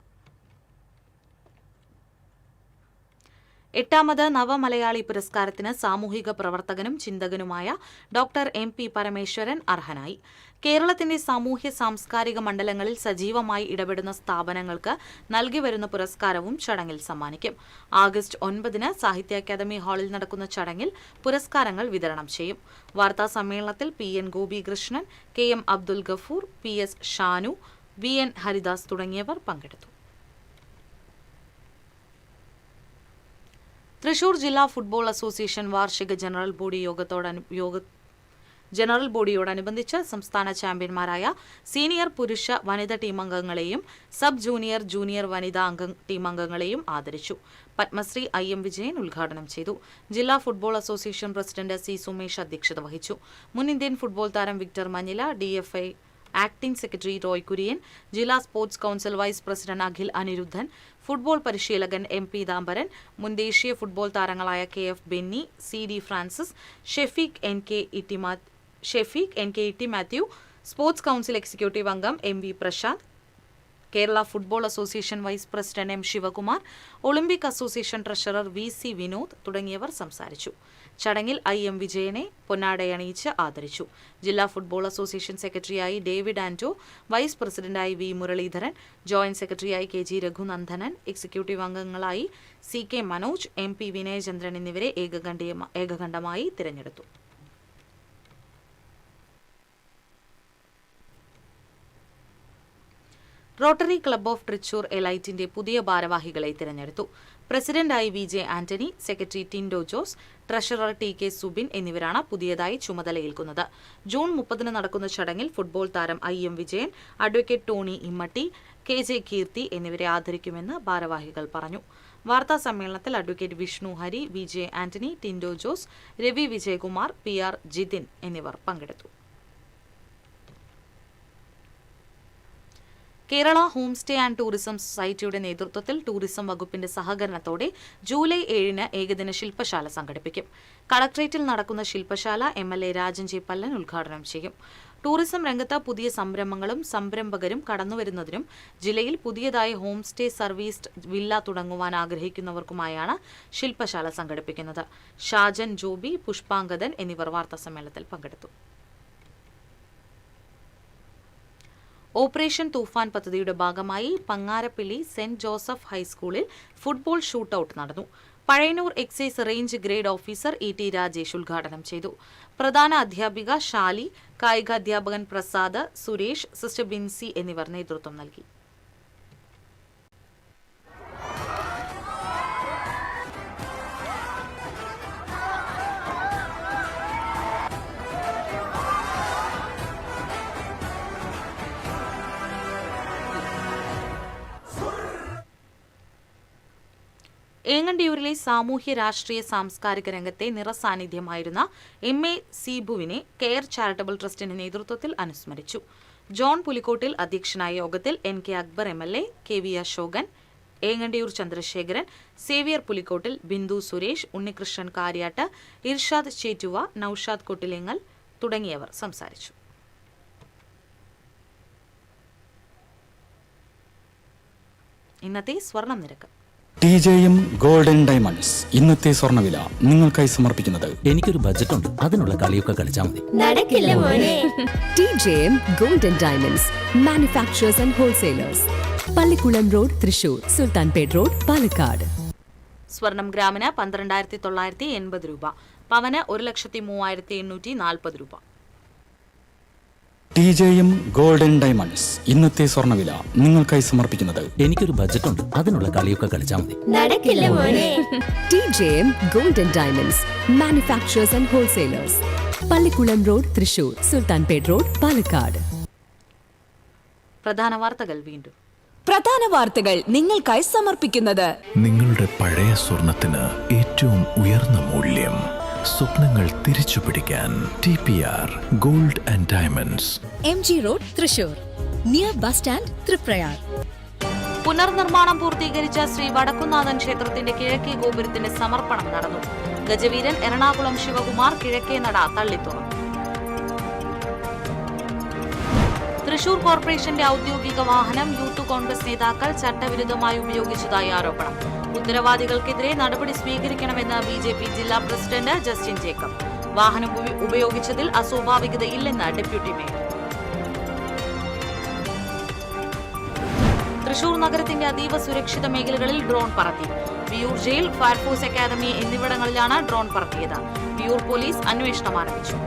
8ാമത് നവമലയാളി പുരസ്കാരത്തിന് സാമൂഹിക പ്രവർത്തകനും ചിന്തകനുമായ ഡോക്ടർ MP പരമേശ്വരൻ അർഹനായി. കേരളത്തിന്റെ സാമൂഹ്യ സാംസ്കാരിക മണ്ഡലങ്ങളിൽ സജീവമായി ഇടപെടുന്ന സ്ഥാപനങ്ങൾക്ക് നൽകിവരുന്ന പുരസ്കാരവും ചടങ്ങിൽ സമ്മാനിക്കും. ആഗസ്റ്റ് 9 സാഹിത്യ അക്കാദമി ഹാളിൽ നടക്കുന്ന ചടങ്ങിൽ പുരസ്കാരങ്ങൾ വിതരണം ചെയ്യും. വാർത്താ സമ്മേളനത്തിൽ PN Gopikrishnan, KM Abdul Gafoor, PS Shanu, VN Haridas തുടങ്ങിയവർ പങ്കെടുത്തു. തൃശൂർ ജില്ലാ ഫുട്ബോൾ അസോസിയേഷൻ വാർഷിക ജനറൽ ബോഡിയോടനുബന്ധിച്ച് സംസ്ഥാന ചാമ്പ്യന്മാരായ സീനിയർ പുരുഷ വനിതാ ടീമംഗങ്ങളെയും സബ് ജൂനിയർ, ജൂനിയർ വനിതാ ടീമംഗങ്ങളെയും ആദരിച്ചു. പത്മശ്രീ IM വിജയൻ ഉദ്ഘാടനം ചെയ്തു. ജില്ലാ football association president C. Sumesh അധ്യക്ഷത വഹിച്ചു. മുൻ ഇന്ത്യൻ ഫുട്ബോൾ താരം Victor Manjila, DFI acting secretary Roy Kurian, ജില്ലാ sports council vice president Akhil Aniruddhan, football പരിശീലകൻ M. പീതാംബരൻ, മുൻ ദേശീയ ഫുട്ബോൾ താരങ്ങളായ KF Benny, CD Francis, Shefeeq NK Itty Mathew, sports council executive അംഗം MV Prashanth, Kerala football association vice president M. Sivakumar, Olympic association treasurer VC Vinod തുടങ്ങിയവർ സംസാരിച്ചു. ചടങ്ങിൽ IM വിജയനെ പൊന്നാടയണിയിച്ച് ആദരിച്ചു. ജില്ലാ ഫുട്ബോൾ അസോസിയേഷൻ സെക്രട്ടറിയായി ഡേവിഡ് ആന്റോ, വൈസ് പ്രസിഡന്റായി V. മുരളീധരൻ, ജോയിന്റ് സെക്രട്ടറിയായി KG രഘുനന്ദനൻ, എക്സിക്യൂട്ടീവ് അംഗങ്ങളായി CK മനോജ്, MP വിനയചന്ദ്രൻ എന്നിവരെ ഏകകണ്ഠമായി തിരഞ്ഞെടുത്തു. റോട്ടറി ക്ലബ്ബ് ഓഫ് തൃശൂർ എലൈറ്റിന്റെ പുതിയ ഭാരവാഹികളെ തിരഞ്ഞെടുത്തു. പ്രസിഡന്റായി VJ Antony, secretary ടിൻഡോ Jose, treasurer TK Subin എന്നിവരാണ് പുതിയതായി ചുമതലയേൽക്കുന്നത്. ജൂൺ 30 നടക്കുന്ന ചടങ്ങിൽ ഫുട്ബോൾ താരം IM Vijayan, advocate Tony Immatty, KJ കീർത്തി എന്നിവരെ ആദരിക്കുമെന്ന് ഭാരവാഹികൾ പറഞ്ഞു. വാർത്താ സമ്മേളനത്തിൽ advocate Vishnu Hari, VJ Antony, ടിൻഡോ Jose, Ravi Vijayakumar, PR Jithin എന്നിവർ പങ്കെടുത്തു. Kerala home stay and tourism സൊസൈറ്റിയുടെ നേതൃത്വത്തിൽ ടൂറിസം വകുപ്പിന്റെ സഹകരണത്തോടെ ജൂലൈ 7 ഏകദിന ശില്പശാല സംഘടിപ്പിക്കും. കളക്ട്രേറ്റിൽ നടക്കുന്ന ശില്പശാല MLA രാജൻ ജെ പല്ലൻ ഉദ്ഘാടനം ചെയ്യും. ടൂറിസം രംഗത്ത് പുതിയ സംരംഭങ്ങളും സംരംഭകരും കടന്നുവരുന്നതിനും ജില്ലയിൽ പുതിയതായി ഹോം സ്റ്റേ സർവീസ്ഡ് വില്ല തുടങ്ങുവാൻ ആഗ്രഹിക്കുന്നവർക്കുമായാണ് ശില്പശാല സംഘടിപ്പിക്കുന്നത്. ഷാജൻ, ജോബി, പുഷ്പാങ്കദൻ എന്നിവർ വാർത്താസമ്മേളനത്തിൽ പങ്കെടുത്തു. ഓപ്പറേഷൻ തൂഫാൻ പദ്ധതിയുടെ ഭാഗമായി പങ്ങാരപ്പിള്ളി സെന്റ് ജോസഫ് ഹൈസ്കൂളിൽ ഫുട്ബോൾ ഷൂട്ടൌട്ട് നടന്നു. Pazhayannur excise range grade officer ET Rajesh ഉദ്ഘാടനം ചെയ്തു. പ്രധാന അധ്യാപിക ഷാലി, കായികാധ്യാപകൻ പ്രസാദ്, സുരേഷ്, സിസ്റ്റർ ബിൻസി എന്നിവർ നേതൃത്വം നൽകി. ഏങ്ങണ്ടിയൂരിലെ സാമൂഹ്യ രാഷ്ട്രീയ സാംസ്കാരിക രംഗത്തെ നിറസാന്നിധ്യമായിരുന്ന MA സീബുവിനെ കെയർ ചാരിറ്റബിൾ ട്രസ്റ്റിന്റെ നേതൃത്വത്തിൽ അനുസ്മരിച്ചു. ജോൺ പുലിക്കോട്ടിൽ അധ്യക്ഷനായ യോഗത്തിൽ NK Akbar MLA, KV Ashokan, Engandiyur Chandrasekharan, Xavier Pulikkottil, Bindu Suresh, Unnikrishnan Karyattu, Irshad Chettuva, Noushad Kottilengal തുടങ്ങിയവർ സംസാരിച്ചു. ഇന്നത്തെ സ്വർണം നിരക്ക്.
TJM ഗോൾഡൻ ഡയമണ്ട്സ് ഇന്നത്തെ സ്വർണ്ണവില നിങ്ങൾക്കായി സമർപ്പിക്കുന്നത്
എനിക്കൊരു ബജറ്റ് ഉണ്ട്, അതിനുള്ള കളിയൊക്കെ കളിച്ചാൽ മതി.
നടക്കില്ല മോനെ. TJM golden diamonds manufacturers and wholesalers, Pallikulam road, Thrissur, Sulthanpet road, Palakkad.
സ്വർണം ഗ്രാമിന് 12,980 രൂപ, പവന് 1,03,840 രൂപ.
TJM ഗോൾഡൻ ഡയമണ്ട്സ് ഇന്നത്തെ സ്വർണ്ണവില നിങ്ങൾക്കായി സമർപ്പിക്കുന്നത്
എനിക്കൊരു ബജറ്റ് ഉണ്ട്, അതിനുള്ള കളിയൊക്കെ കളിച്ചാൽ മതി.
നടക്കില്ല മോനെ. TJM golden diamonds manufacturers and wholesalers, Pallikulam road, Thrissur, Sulthanpet road, Palakkad.
പ്രധാന വാർത്തകൾ വീണ്ടും.
പ്രധാന വാർത്തകൾ നിങ്ങൾക്കായി സമർപ്പിക്കുന്നത്
നിങ്ങളുടെ പഴയ സ്വർണത്തിന് ഏറ്റവും ഉയർന്ന മൂല്യം. സ്വപ്നങ്ങൾ തിരിച്ചു പിടിക്കാൻ TPR gold and diamonds,
MG road, Thrissur, near bus stand, Triprayar.
പുനർനിർമ്മാണം പൂർത്തീകരിച്ച ശ്രീ വടക്കുന്നാഥൻ ക്ഷേത്രത്തിന്റെ കിഴക്കേ ഗോപുരത്തിന്റെ സമർപ്പണം നടന്നു. ഗജവീരൻ എറണാകുളം ശിവകുമാർ കിഴക്കേ നട തള്ളിത്തുറന്നു. തൃശൂർ കോർപ്പറേഷന്റെ ഔദ്യോഗിക വാഹനം യൂത്ത് കോൺഗ്രസ് നേതാക്കൾ ചട്ടവിരുദ്ധമായി ഉപയോഗിച്ചതായി ആരോപണം. ഉത്തരവാദികൾക്കെതിരെ നടപടി സ്വീകരിക്കണമെന്ന് BJP ജില്ലാ പ്രസിഡന്റ് ജസ്റ്റിൻ ജേക്കബ്. വാഹനം ഉപയോഗിച്ചതിൽ അസ്വാഭാവികതയില്ലെന്ന് ഡെപ്യൂട്ടി മേയർ. തൃശൂർ നഗരത്തിന്റെ അതീവ സുരക്ഷിത മേഖലകളിൽ ഡ്രോൺ പറത്തി. വിയൂർ ജയിൽ, ഫയർഫോഴ്സ് അക്കാദമി എന്നിവിടങ്ങളിലാണ് ഡ്രോൺ പറത്തിയത്. വിയൂർ പോലീസ് അന്വേഷണം ആരംഭിച്ചു.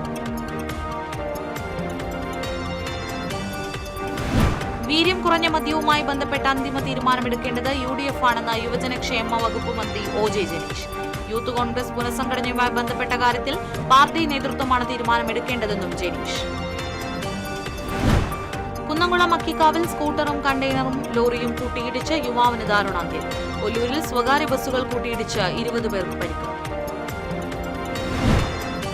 വീര്യം കുറഞ്ഞ മദ്യവുമായി ബന്ധപ്പെട്ട അന്തിമ തീരുമാനമെടുക്കേണ്ടത് UDF ആണെന്ന് യുവജനക്ഷേമ വകുപ്പ് മന്ത്രി OJ ജനീഷ്. യൂത്ത് കോൺഗ്രസ് പുനഃസംഘടനയുമായി ബന്ധപ്പെട്ട കാര്യത്തിൽ പാർട്ടി നേതൃത്വമാണ് തീരുമാനമെടുക്കേണ്ടതെന്നും ജനീഷ്. കുന്നംകുളം മക്കിക്കാവിൽ സ്കൂട്ടറും കണ്ടെയ്നറും ലോറിയും കൂട്ടിയിടിച്ച് യുവാവിന് ദാരുണാന്ത്യം. ഒല്ലൂരിൽ സ്വകാര്യ ബസ്സുകൾ കൂട്ടിയിടിച്ച് 20 പേർക്ക് പരിക്ക്.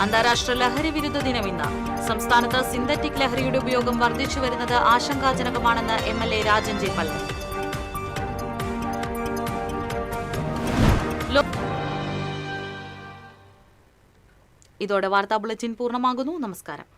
അന്താരാഷ്ട്ര ലഹരി വിരുദ്ധ ദിനം ഇന്ന്. സംസ്ഥാനത്ത് സിന്തറ്റിക് ലഹരിയുടെ ഉപയോഗം വർദ്ധിച്ചു വരുന്നത് ആശങ്കാജനകമാണെന്ന് MLA രാജൻ ജെ പല്ലൻ. ഇതോടെ വാർത്താ ബുള്ളറ്റിൻ പൂർണ്ണമാകുന്നു. നമസ്കാരം.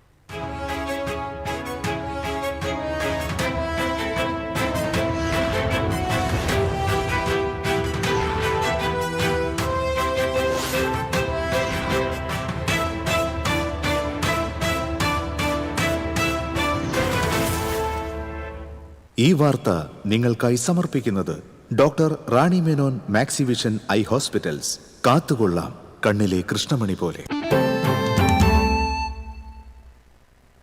ഈ വാർത്ത നിങ്ങൾക്കായി സമർപ്പിക്കുന്നത് doctor Rani Menon Maxivision I hospitals. കാത്തുകൊള്ളാം കണ്ണിലെ കൃഷ്ണമണി പോലെ.